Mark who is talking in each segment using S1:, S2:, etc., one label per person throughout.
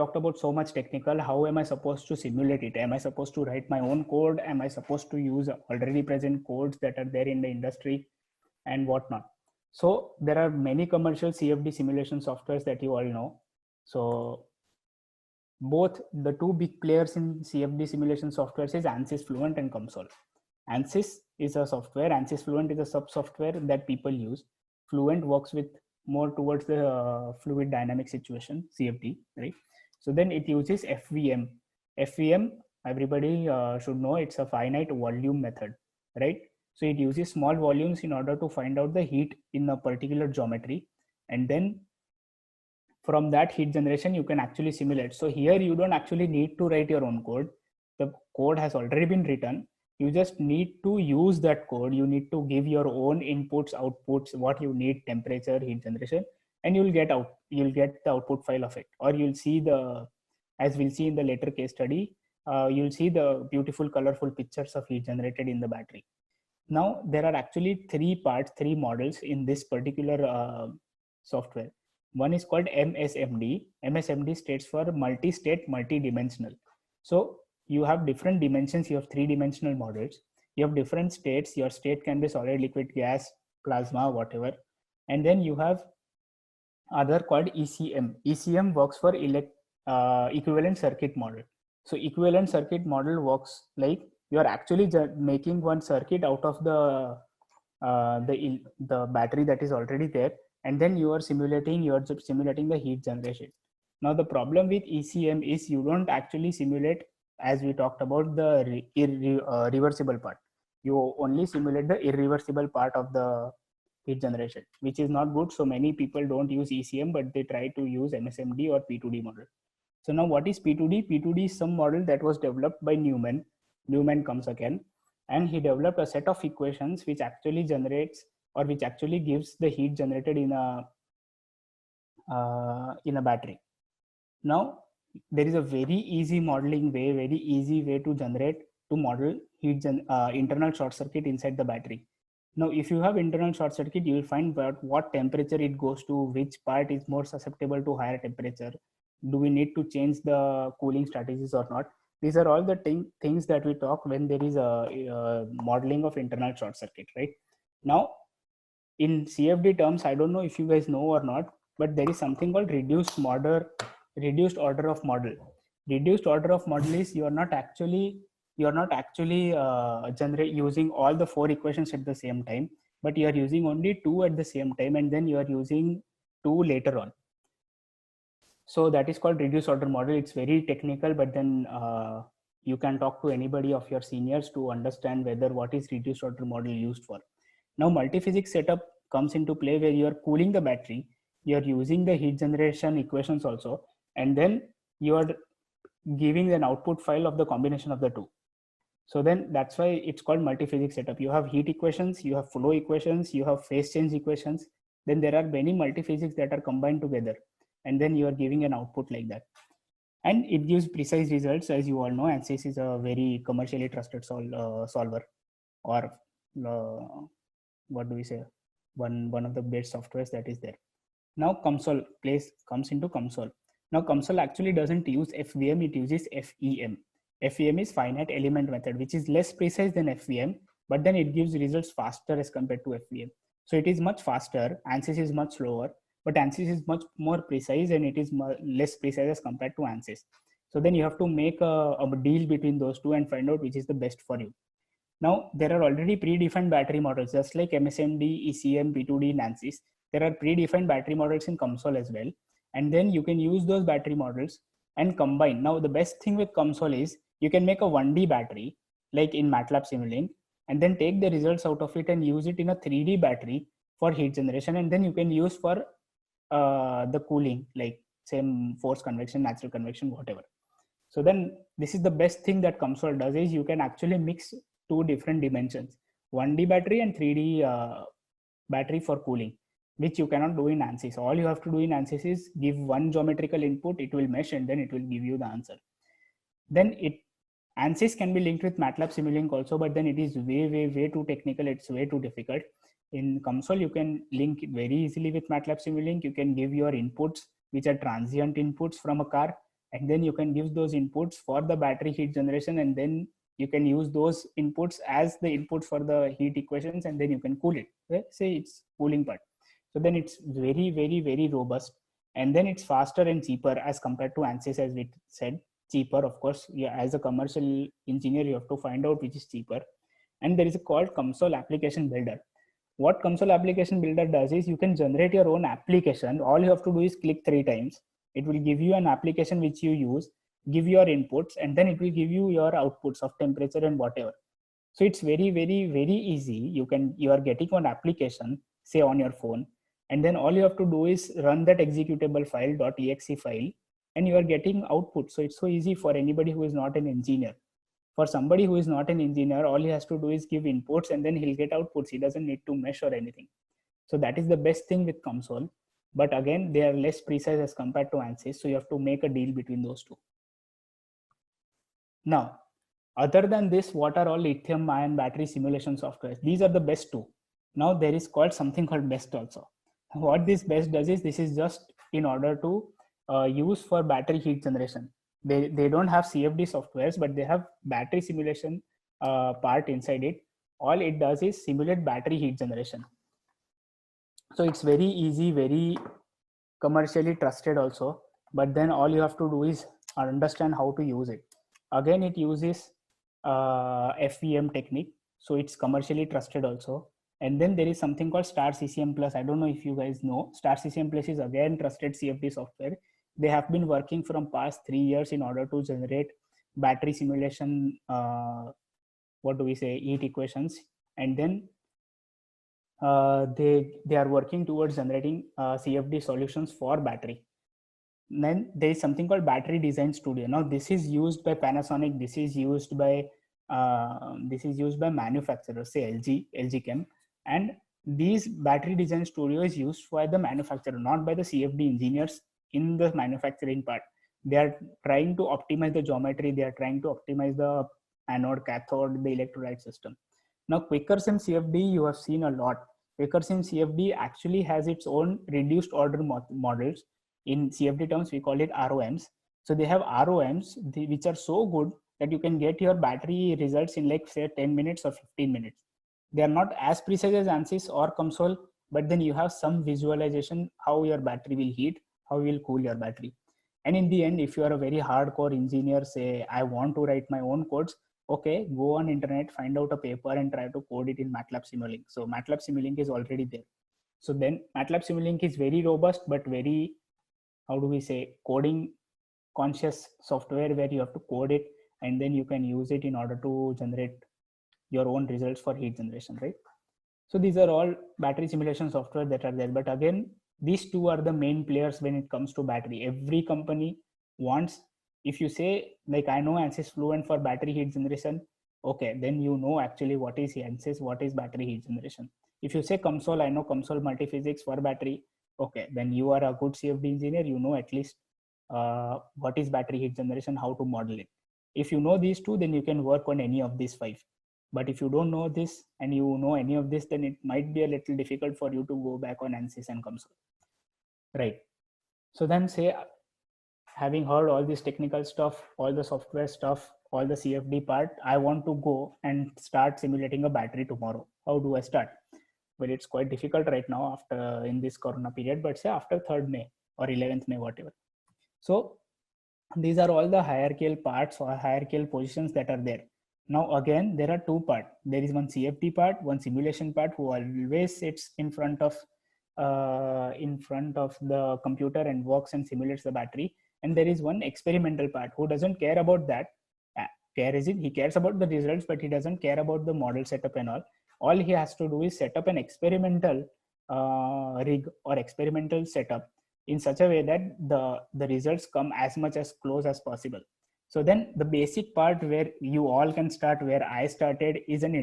S1: talked about so much technical. How am I supposed to simulate it? Am I supposed to write my own code? Am I supposed to use already present codes that are there in the industry and whatnot? So there are many commercial CFD simulation softwares that you all know. So both the two big players in CFD simulation softwares is ANSYS Fluent and COMSOL. ANSYS is a software. ANSYS Fluent is a sub software that people use. Fluent works with more towards the fluid dynamic situation, CFD, right? So then it uses FVM. FVM, everybody should know, it's a finite volume method, right? So it uses small volumes in order to find out the heat in a particular geometry, and then from that heat generation you can actually simulate. So here you don't actually need to write your own code. The code has already been written. You just need to use that code. You need to give your own inputs, outputs, what you need, temperature, heat generation, and you'll get the output file of it. Or you'll see the, as we'll see in the later case study, you'll see the beautiful colorful pictures of heat generated in the battery. Now there are actually three models in this particular software. One is called MSMD. MSMD stands for multi-state, multi-dimensional. So you have different dimensions. You have three-dimensional models. You have different states. Your state can be solid, liquid, gas, plasma, whatever. And then you have other called ECM. ECM works for equivalent circuit model. So equivalent circuit model works like you are actually making one circuit out of the battery that is already there, and then you are simulating the heat generation. Now the problem with ECM is you don't actually simulate, as we talked about, the reversible part. You only simulate the irreversible part of the heat generation, which is not good. So many people don't use ECM, but they try to use MSMD or P2D model. So now what is P2D? P2D is some model that was developed by Newman. Newman comes again, and he developed a set of equations which actually generates, or which actually gives the heat generated in a battery. Now there is a very easy modeling way, very easy way to model internal short circuit inside the battery. Now if you have internal short circuit, you will find about what temperature it goes to, which part is more susceptible to higher temperature, do we need to change the cooling strategies or not. These are all the things that we talk when there is a modeling of internal short circuit, right? Now in CFD terms, I don't know if you guys know or not, but there is something called reduced order of model. Reduced order of model is you are not actually using all the four equations at the same time, but you are using only two at the same time, and then you are using two later on. So that is called reduced order model. It's very technical, but then you can talk to anybody of your seniors to understand whether what is reduced order model used for. Now multi-physics setup comes into play where you are cooling the battery, you are using the heat generation equations also, and then you are giving an output file of the combination of the two. So then that's why it's called multi-physics setup. You have heat equations, you have flow equations, you have phase change equations. Then there are many multi-physics that are combined together, and then you are giving an output like that. And it gives precise results. As you all know, ANSYS is a very commercially trusted solver, or what do we say, one of the best softwares that is there. Now COMSOL comes into COMSOL. Now COMSOL actually doesn't use FVM, it uses FEM. FEM is finite element method, which is less precise than FVM, but then it gives results faster as compared to FVM. So it is much faster. ANSYS is much slower, but ANSYS is much more precise, and it is less precise as compared to ANSYS. So then you have to make a deal between those two and find out which is the best for you. Now there are already predefined battery models, just like MSMD, ECM, P2D, and ANSYS. There are predefined battery models in COMSOL as well, and then you can use those battery models and combine. Now the best thing with COMSOL is you can make a 1D battery like in MATLAB Simulink, and then take the results out of it and use it in a 3D battery for heat generation, and then you can use for the cooling, like same force convection, natural convection, whatever. So then this is the best thing that COMSOL does, is you can actually mix two different dimensions, 1D battery and 3D battery for cooling, which you cannot do in ANSYS. All you have to do in ANSYS is give one geometrical input, it will mesh, and then it will give you the answer. Then ANSYS can be linked with MATLAB Simulink also, but then it is way too technical. It's way too difficult. In COMSOL, you can link it very easily with MATLAB Simulink. You can give your inputs, which are transient inputs from a car, and then you can give those inputs for the battery heat generation, and then you can use those inputs as the inputs for the heat equations, and then you can cool it, right? Say it's cooling part. So then it's very, very, very robust, and then it's faster and cheaper as compared to ANSYS, as we said. Cheaper, of course. Yeah, as a commercial engineer, you have to find out which is cheaper. And there is a called COMSOL application builder. What COMSOL application builder does is you can generate your own application. All you have to do is click 3 times. It will give you an application which you use, give your inputs, and then it will give you your outputs of temperature and whatever. So it's very, very, very easy. You are getting an application, say on your phone, and then all you have to do is run that executable file .exe file, and you are getting output. So it's so easy for anybody who is not an engineer. For somebody who is not an engineer, all he has to do is give inputs and then he'll get outputs. He doesn't need to mesh or anything. So that is the best thing with COMSOL. But again, they are less precise as compared to ANSYS. So you have to make a deal between those two. Now, other than this, what are all lithium ion battery simulation softwares? These are the best two. Now there is called something called BEST also. What this BEST does is, this is just in order to use for battery heat generation. They don't have CFD softwares, but they have battery simulation part inside it. All it does is simulate battery heat generation. So it's very easy, very commercially trusted also. But then all you have to do is understand how to use it. Again, it uses FEM technique. So it's commercially trusted also. And then there is something called Star CCM Plus. I don't know if you guys know. Star CCM Plus is again trusted CFD software. They have been working from past 3 years in order to generate battery simulation, heat equations. And then they are working towards generating CFD solutions for battery. Then there is something called Battery Design Studio. Now this is used by Panasonic. This is used by manufacturers, say LG Chem. And these Battery Design Studio is used by the manufacturer, not by the CFD engineers in the manufacturing part. They are trying to optimize the geometry. They are trying to optimize the anode, cathode, the electrolyte system. Now QuickRSim CFD, you have seen a lot. QuickRSim CFD actually has its own reduced order models. In CFD terms, we call it ROMs. So they have ROMs which are so good that you can get your battery results in like say 10 minutes or 15 minutes. They are not as precise as ANSYS or COMSOL, but then you have some visualization how your battery will heat, how you will cool your battery. And in the end, if you are a very hardcore engineer, say I want to write my own codes, okay, go on internet, find out a paper and try to code it in MATLAB Simulink. So MATLAB Simulink is already there. So then MATLAB Simulink is very robust, but very, coding conscious software, where you have to code it and then you can use it in order to generate your own results for heat generation, right? So these are all battery simulation software that are there. But again, these two are the main players when it comes to battery. Every company wants, if you say like I know ANSYS Fluent for battery heat generation, okay, then you know actually what is ANSYS, what is battery heat generation. If you say COMSOL, I know COMSOL multiphysics for battery, okay, then you are a good CFD engineer, you know at least what is battery heat generation, how to model it. If you know these two, then you can work on any of these 5. But if you don't know this and you know any of this, then it might be a little difficult for you to go back on ANSYS and COMSOL, right? So then say, having heard all this technical stuff, all the software stuff, all the CFD part, I want to go and start simulating a battery tomorrow. How do I start? Well, it's quite difficult right now after in this Corona period, but say after 3rd May or 11th May, whatever. So these are all the hierarchical parts or hierarchical positions that are there. Now again, there are 2 parts. There is one CFD part, one simulation part, who always sits in front of the computer and works and simulates the battery. And there is one experimental part who doesn't care about that. He cares about the results, but he doesn't care about the model setup and all. All he has to do is set up an experimental rig or experimental setup in such a way that the results come as much as close as possible. So then the basic part where you all can start, where I started, is an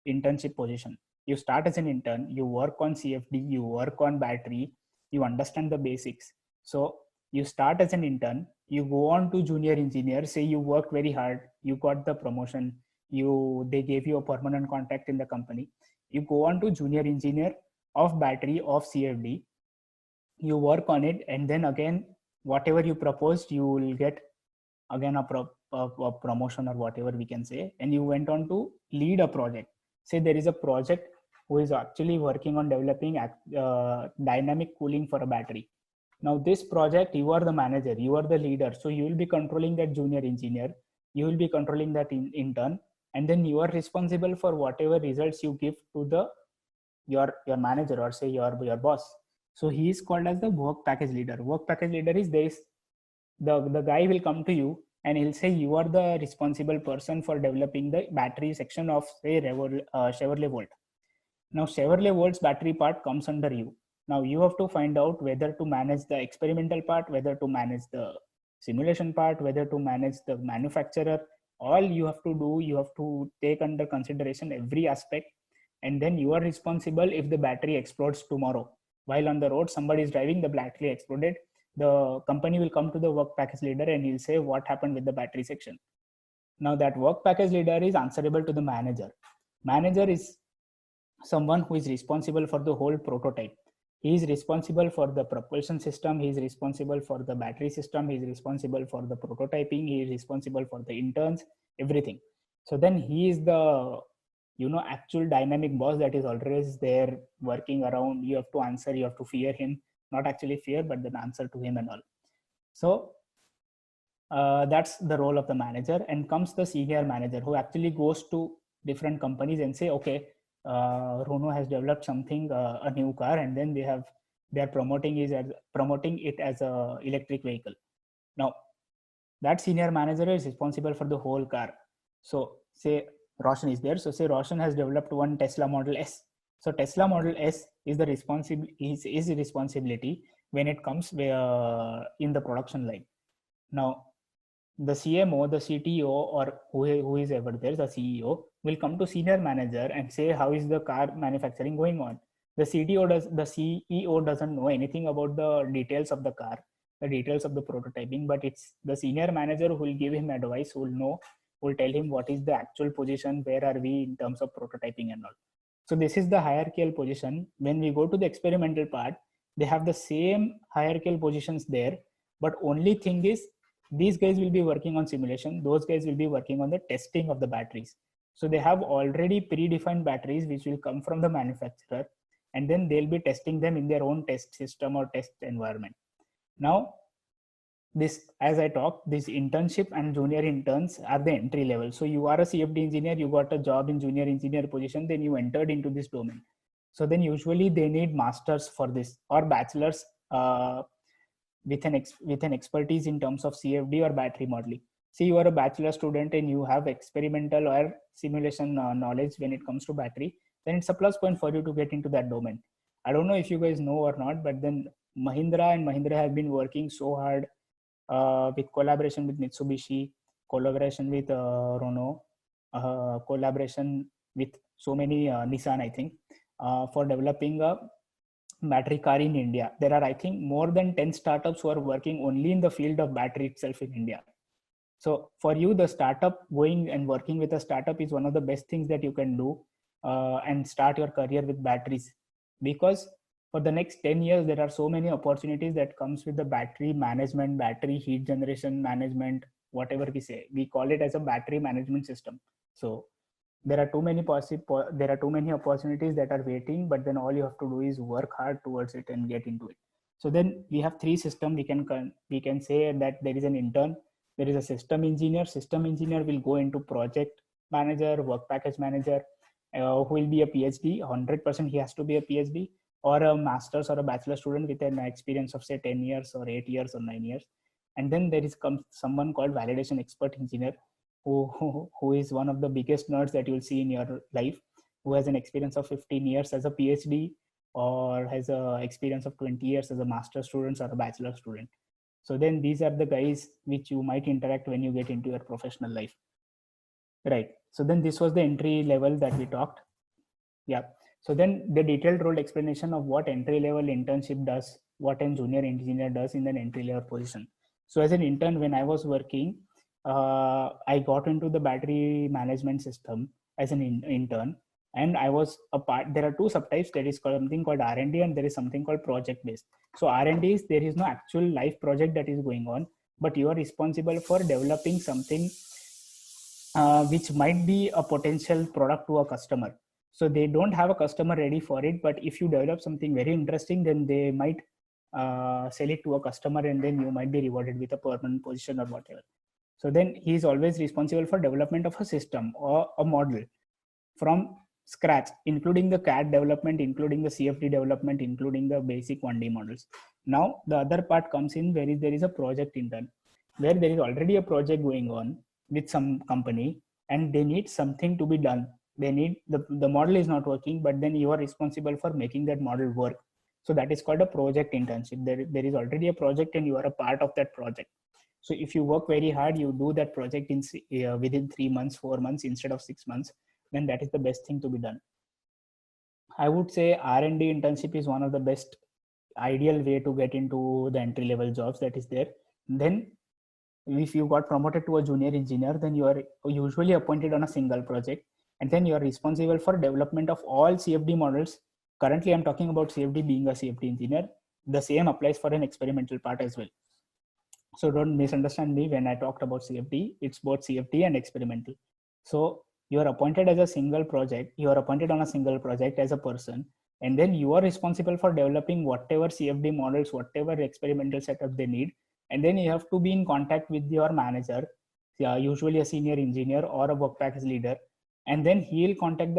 S1: internship position. You start as an intern, you work on CFD, you work on battery, you understand the basics. So you start as an intern, you go on to junior engineer, say you worked very hard, you got the promotion, they gave you a permanent contract in the company. You go on to junior engineer of battery, of CFD, you work on it, and then again whatever you proposed, you will get again a promotion or whatever we can say, and you went on to lead a project. Say there is a project who is actually working on developing dynamic cooling for a battery. Now this project, you are the manager, you are the leader, so you will be controlling that junior engineer, you will be controlling that intern, and then you are responsible for whatever results you give to the your manager, or say your boss. So he is called as the work package leader. Work package leader is this: the guy will come to you and he'll say you are the responsible person for developing the battery section of say Chevrolet Volt. Now Chevrolet Volt's battery part comes under you. Now you have to find out whether to manage the experimental part, whether to manage the simulation part, whether to manage the manufacturer. All you have to do, you have to take under consideration every aspect, and then you are responsible if the battery explodes tomorrow. While on the road, somebody is driving, the battery exploded. The company will come to the work package leader and he'll say what happened with the battery section. Now that work package leader is answerable to the manager. Manager is someone who is responsible for the whole prototype. He is responsible for the propulsion system, he is responsible for the battery system, he is responsible for the prototyping, he is responsible for the interns, everything. So then he is the actual dynamic boss that is always there working around. You have to answer, you have to fear him, not actually fear, but then answer to him and all. So that's the role of the manager. And comes the senior manager, who actually goes to different companies and say, okay, Renault has developed something, a new car, and then they are promoting it as a electric vehicle. Now that senior manager is responsible for the whole car. So say Roshan is there. So say Roshan has developed one Tesla Model S. So Tesla Model S is the responsibility when it comes in the production line. Now the CMO, the CTO, or who is ever there, the CEO, will come to senior manager and say, how is the car manufacturing going on? The CEO doesn't know anything about the details of the car, the details of the prototyping, but it's the senior manager who will give him advice, who will tell him what is the actual position, where are we in terms of prototyping and all. So this is the hierarchical position. When we go to the experimental part, they have the same hierarchical positions there, but only thing is, these guys will be working on simulation, those guys will be working on the testing of the batteries. So they have already predefined batteries which will come from the manufacturer, and then they'll be testing them in their own test system or test environment. Now this, as I talked, this internship and junior interns are the entry level. So you are a CFD engineer, you got a job in junior engineer position, then you entered into this domain. So then usually they need masters for this, or bachelors with an expertise in terms of CFD or battery modeling. See, you are a bachelor student and you have experimental or simulation knowledge when it comes to battery, then it's a plus point for you to get into that domain. I don't know if you guys know or not, but then Mahindra have been working so hard with collaboration with Mitsubishi, collaboration with Renault, collaboration with so many Nissan, I think, for developing a battery car in India. There are, I think, more than 10 startups who are working only in the field of battery itself in India. So for you, the startup, going and working with a startup is one of the best things that you can do and start your career with batteries. Because for the next 10 years, there are so many opportunities that comes with the battery management, battery heat generation management, whatever we say. We call it as a battery management system. So there are too many opportunities that are waiting, but then all you have to do is work hard towards it and get into it. So then we have three systems. We can say that there is an intern, there is a system engineer. System engineer will go into project manager, work package manager, who will be a PhD. 100% he has to be a PhD, or a master's or a bachelor student with an experience of say 10 years or 8 years or 9 years. And then there is someone called validation expert engineer, who is one of the biggest nerds that you'll see in your life, who has an experience of 15 years as a PhD, or has a experience of 20 years as a master student or a bachelor student. So then these are the guys which you might interact when you get into your professional life, right? So then this was the entry level that we talked. Yeah. So then the detailed role explanation of what entry level internship does, what a junior engineer does in an entry level position. So as an intern, when I was working, I got into the battery management system as an intern. And I was a part. There are two subtypes. There is something called R&D and there is something called project based. So R&D is there is no actual live project that is going on, but you are responsible for developing something which might be a potential product to a customer. So they don't have a customer ready for it, but if you develop something very interesting, then they might sell it to a customer, and then you might be rewarded with a permanent position or whatever. So then he is always responsible for development of a system or a model from scratch, including the CAD development, including the CFD development, including the basic 1D models. Now the other part comes in where there is a project intern, where there is already a project going on with some company and they need something to be done. They need the model is not working, but then you are responsible for making that model work. So that is called a project internship. There is already a project and you are a part of that project. So if you work very hard, you do that project in within 3 months, 4 months instead of 6 months, then that is the best thing to be done. I would say R&D internship is one of the best ideal way to get into the entry level jobs that is there. Then if you got promoted to a junior engineer, then you are usually appointed on a single project, and then you are responsible for development of all CFD models. Currently I'm talking about CFD, being a CFD engineer. The same applies for an experimental part as well. So don't misunderstand me when I talked about CFD. It's both CFD and experimental. So you are appointed as a single project. You are appointed on a single project as a person, and then you are responsible for developing whatever CFD models, whatever experimental setup they need. And then you have to be in contact with your manager, usually a senior engineer or a work package leader, and then he'll contact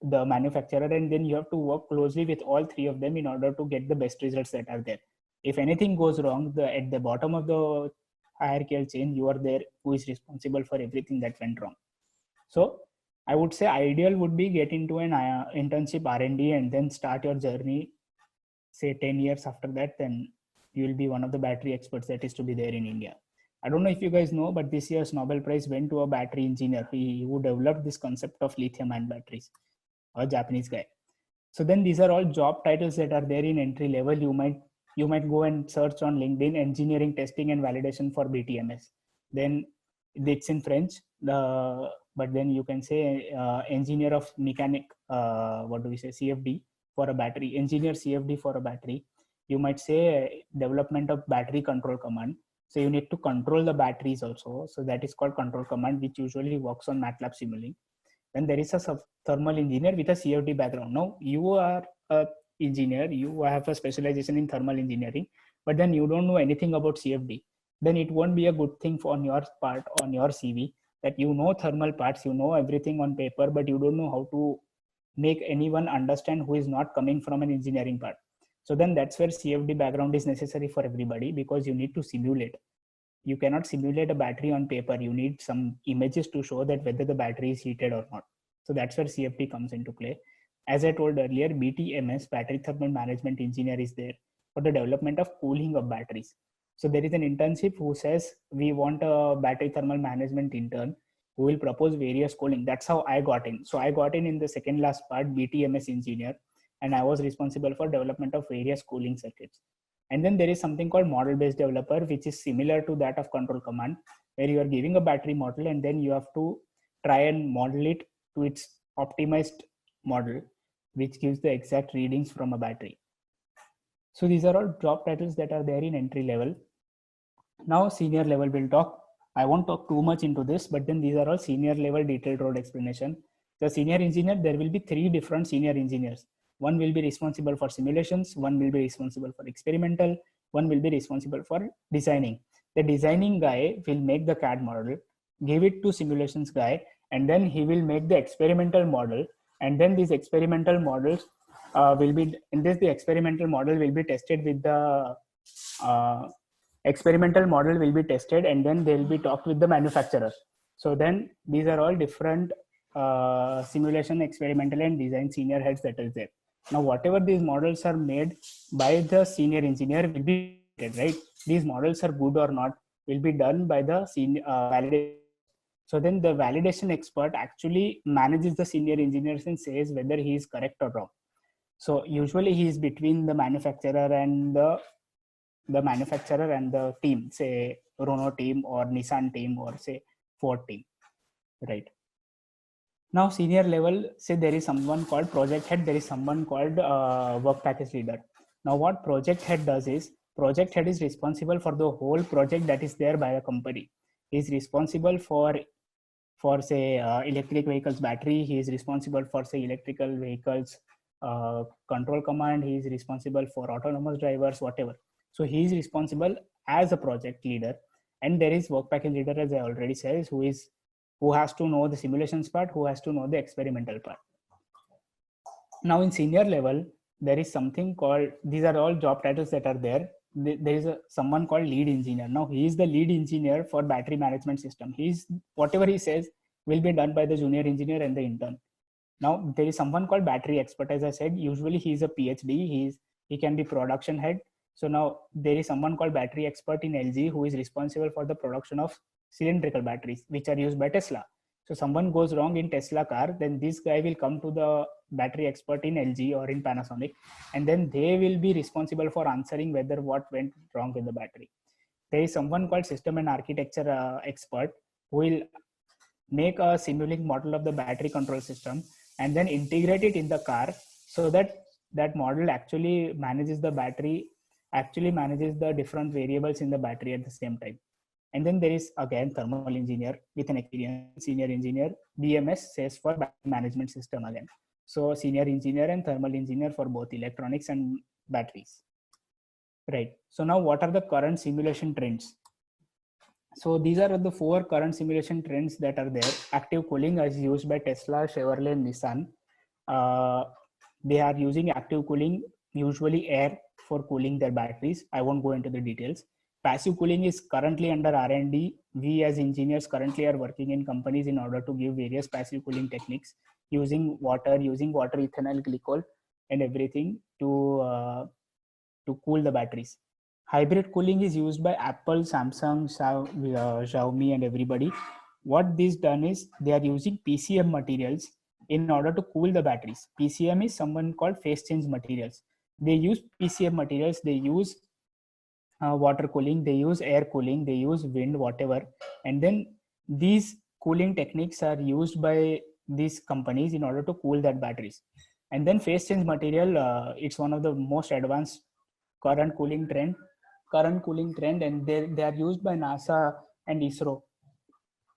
S1: the manufacturer, and then you have to work closely with all three of them in order to get the best results that are there. If anything goes wrong, at the bottom of the hierarchical chain, you are there who is responsible for everything that went wrong. So I would say ideal would be get into an internship R&D and then start your journey. Say 10 years after that, then you will be one of the battery experts that is to be there in India. I don't know if you guys know, but this year's Nobel Prize went to a battery engineer who developed this concept of lithium-ion batteries, a Japanese guy. So then these are all job titles that are there in entry level. You might go and search on LinkedIn engineering testing and validation for BTMS. Then it's in French, but then you can say engineer of mechanic, what do we say, CFD for a battery, engineer CFD for a battery. You might say development of battery control command. So you need to control the batteries also. So that is called control command, which usually works on MATLAB Simulink. Then there is a thermal engineer with a CFD background. Now you are a engineer, you have a specialization in thermal engineering, but then you don't know anything about CFD. Then it won't be a good thing on your part, on your CV, that you know thermal parts, you know everything on paper, but you don't know how to make anyone understand who is not coming from an engineering part. So then that's where CFD background is necessary for everybody, because you need to simulate. You cannot simulate a battery on paper. You need some images to show that whether the battery is heated or not. So that's where CFD comes into play. As I told earlier, BTMS, battery thermal management engineer, is there for the development of cooling of batteries. So there is an internship who says we want a battery thermal management intern who will propose various cooling. That's how I got in. So I got in the second last part, BTMS engineer, and I was responsible for development of various cooling circuits. And then there is something called model based developer, which is similar to that of control command, where you are giving a battery model and then you have to try and model it to its optimized model, which gives the exact readings from a battery. So these are all job titles that are there in entry level. Now senior level we'll talk. I won't talk too much into this, but then these are all senior level detailed role explanation. The senior engineer, there will be 3 different senior engineers. One will be responsible for simulations, one will be responsible for experimental, one will be responsible for designing. The designing guy will make the CAD model, give it to simulations guy, and then he will make the experimental model. And then these experimental models will be, in this the experimental model will be tested with the experimental model will be tested, and then they'll be talked with the manufacturer. So then these are all different simulation, experimental and design senior heads that is there. Now whatever these models are made by the senior engineer will be right. These models are good or not will be done by the senior validation. So then the validation expert actually manages the senior engineers and says whether he is correct or wrong. So usually he is between the manufacturer and the team, say Renault team or Nissan team or say Ford team, right? Now senior level, say there is someone called project head, there is someone called work package leader. Now what project head does is, project head is responsible for the whole project that is there by a company. He is responsible for say electric vehicles battery. He is responsible for say electrical vehicles control command. He is responsible for autonomous drivers, whatever. So he is responsible as a project leader. And there is work package leader, as I already said, who has to know the simulations part, who has to know the experimental part. Now in senior level, there is something called, these are all job titles that are there. There is someone called lead engineer. Now he is the lead engineer for battery management system. He's, whatever he says will be done by the junior engineer and the intern. Now there is someone called battery expert. As I said, usually he is a PhD. He can be production head. So now there is someone called battery expert in LG who is responsible for the production of cylindrical batteries, which are used by Tesla. So someone goes wrong in Tesla car, then this guy will come to the battery expert in LG or in Panasonic, and then they will be responsible for answering whether what went wrong with the battery. There is someone called system and architecture expert who will make a simulating model of the battery control system and then integrate it in the car so that that model actually manages the battery, actually manages the different variables in the battery at the same time. And then there is again thermal engineer with an experience, senior engineer. BMS says for battery management system again. So senior engineer and thermal engineer for both electronics and batteries. Right. So now what are the current simulation trends? So these are the 4 current simulation trends that are there. Active cooling is used by Tesla, Chevrolet, and Nissan. They are using active cooling, usually air, for cooling their batteries. I won't go into the details. Passive cooling is currently under R&D. We as engineers currently are working in companies in order to give various passive cooling techniques using water, ethanol, glycol, and everything to cool the batteries. Hybrid cooling is used by Apple, Samsung, Xiaomi, and everybody. What this done is they are using PCM materials in order to cool the batteries. PCM is someone called phase change materials. They use PCM materials, they use water cooling, they use air cooling, they use wind, whatever. And then these cooling techniques are used by these companies in order to cool that batteries. And then phase change material, it's one of the most advanced current cooling trend, and they are used by NASA and ISRO.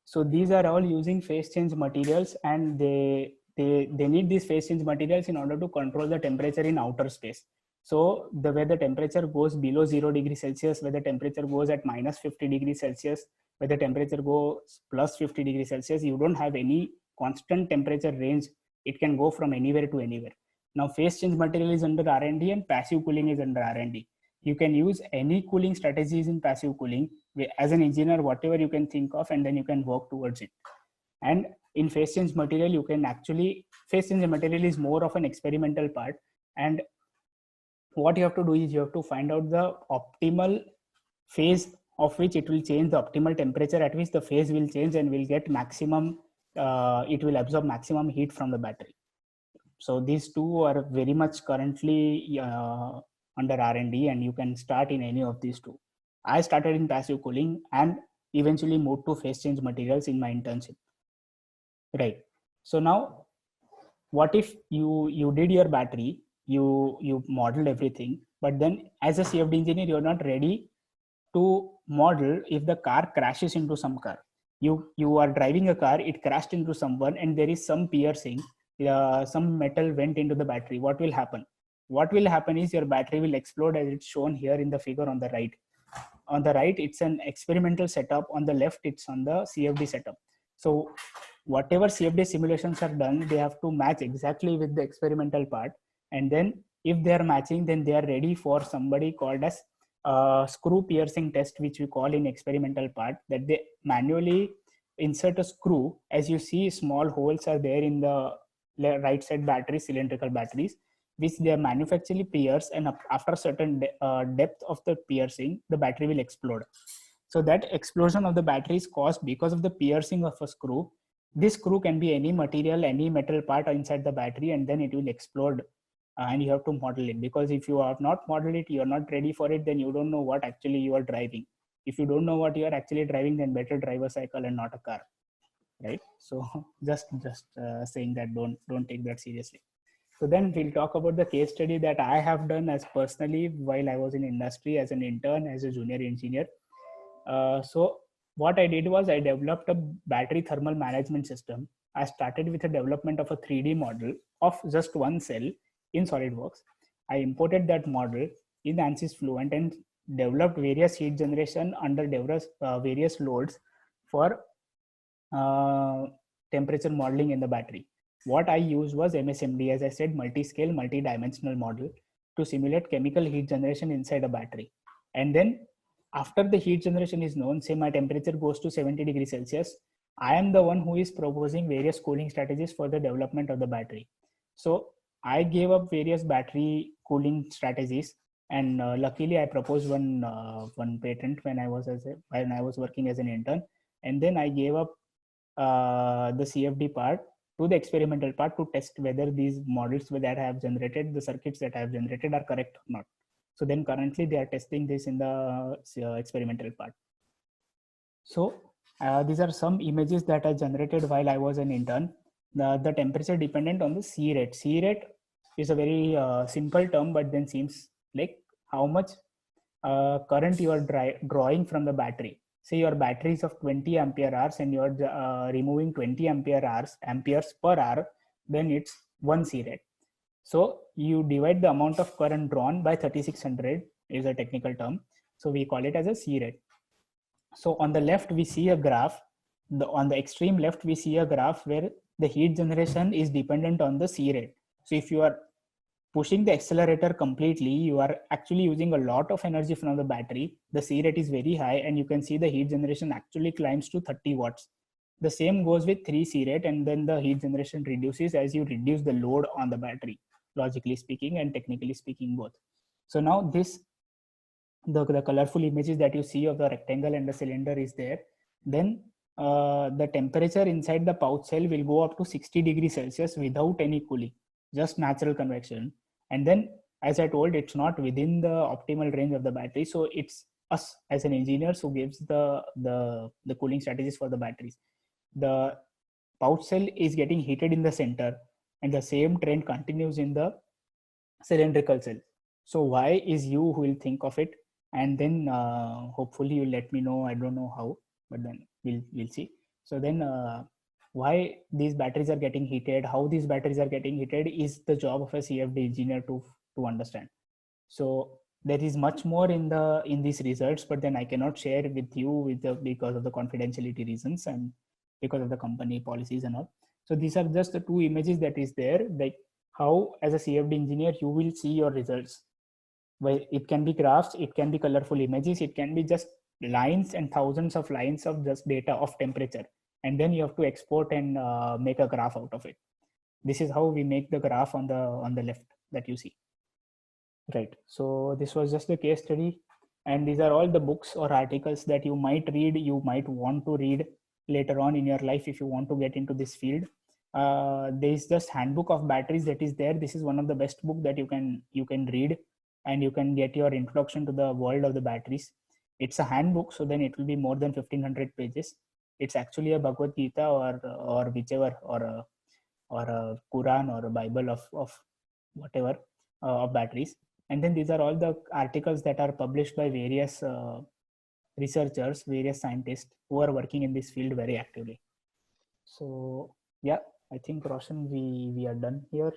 S1: So these are all using phase change materials, and they need these phase change materials in order to control the temperature in outer space. So the way the temperature goes below 0 degrees Celsius, where the temperature goes at minus 50 degrees Celsius, where the temperature goes plus 50 degrees Celsius, you don't have any constant temperature range. It can go from anywhere to anywhere. Now phase change material is under R&D and passive cooling is under R&D. You can use any cooling strategies in passive cooling as an engineer, whatever you can think of, and then you can work towards it. And in phase change material, you can actually, phase change material is more of an experimental part. And what you have to do is you have to find out the optimal phase of which it will change, the optimal temperature at which the phase will change and will get maximum, it will absorb maximum heat from the battery. So these two are very much currently under R&D, and you can start in any of these two. I started in passive cooling and eventually moved to phase change materials in my internship. Right. So now, what if you did your battery, you modeled everything, but then as a CFD engineer, you're not ready to model if the car crashes into some car. You are driving a car, it crashed into someone, and there is some piercing. Some metal went into the battery. What will happen? What will happen is your battery will explode, as it's shown here in the figure on the right. On the right, it's an experimental setup. On the left, it's on the CFD setup. So whatever CFD simulations are done, they have to match exactly with the experimental part. And then if they are matching, then they are ready for somebody called as screw piercing test, which we call in experimental part, that they manually insert a screw. As you see, small holes are there in the right side battery, cylindrical batteries, which they are manually pierce, and after certain depth of the piercing, the battery will explode. So that explosion of the battery is caused because of the piercing of a screw. This screw can be any material, any metal part inside the battery, and then it will explode. And you have to model it, because if you have not modeled it, you are not ready for it, then you don't know what actually you are driving. If you don't know what you are actually driving, then better drive a cycle and not a car. right? So just saying that don't take that seriously. So then we'll talk about the case study that I have done as personally while I was in industry as an intern, as a junior engineer. So what I did was I developed a battery thermal management system. I started with the development of a 3D model of just one cell in SolidWorks. I imported that model in ANSYS Fluent and developed various heat generation under various loads for temperature modeling in the battery. What I used was MSMD, as I said, multi-scale, multi-dimensional model to simulate chemical heat generation inside a battery. And then after the heat generation is known, say my temperature goes to 70 degrees Celsius, I am the one who is proposing various cooling strategies for the development of the battery. So I gave up various battery cooling strategies, and luckily I proposed one patent when I was working as an intern, and then I gave up the CFD part to the experimental part to test whether these models that I have generated, the circuits that I have generated, are correct or not. So then currently they are testing this in the experimental part. So these are some images that I generated while I was an intern. The temperature dependent on the C rate. C rate is a very simple term, but then seems like how much current you are drawing from the battery. Say your battery is of 20 ampere hours and you're removing 20 amperes per hour, then it's 1 C rate. So you divide the amount of current drawn by 3600 is a technical term. So we call it as a C rate. So on the left, we see a graph. On the extreme left, we see a graph where the heat generation is dependent on the C rate. So if you are pushing the accelerator completely, you are actually using a lot of energy from the battery. The C rate is very high, and you can see the heat generation actually climbs to 30 watts. The same goes with 3 C rate, and then the heat generation reduces as you reduce the load on the battery, logically speaking and technically speaking both. So now this, the colorful images that you see of the rectangle and the cylinder is there. Then the temperature inside the pouch cell will go up to 60 degrees Celsius without any cooling, just natural convection. And then, as I told, it's not within the optimal range of the battery. So it's us as an engineers who gives the cooling strategies for the batteries. The pouch cell is getting heated in the center, and the same trend continues in the cylindrical cell. So why is you who will think of it? And then hopefully you'll let me know. I don't know how, but then we'll see. So then why these batteries are getting heated, how these batteries are getting heated is the job of a CFD engineer to understand. So there is much more in these results, but then I cannot share with you because of the confidentiality reasons and because of the company policies and all. So these are just the two images that is there, like how as a CFD engineer you will see your results. Well, it can be graphs, it can be colorful images, it can be just lines and thousands of lines of just data of temperature, and then you have to export and make a graph out of it. This is how we make the graph on the left that you see. Right. So this was just the case study, and these are all the books or articles that you might read, you might want to read later on in your life if you want to get into this field. There is just handbook of batteries that is there. This is one of the best book that you can read, and you can get your introduction to the world of the batteries. It's a handbook, so then it will be more than 1500 pages. It's actually a Bhagavad Gita or whichever, or a Quran or a Bible of whatever of batteries. And then these are all the articles that are published by various researchers, various scientists who are working in this field very actively. So yeah, I think Roshan, we are done here.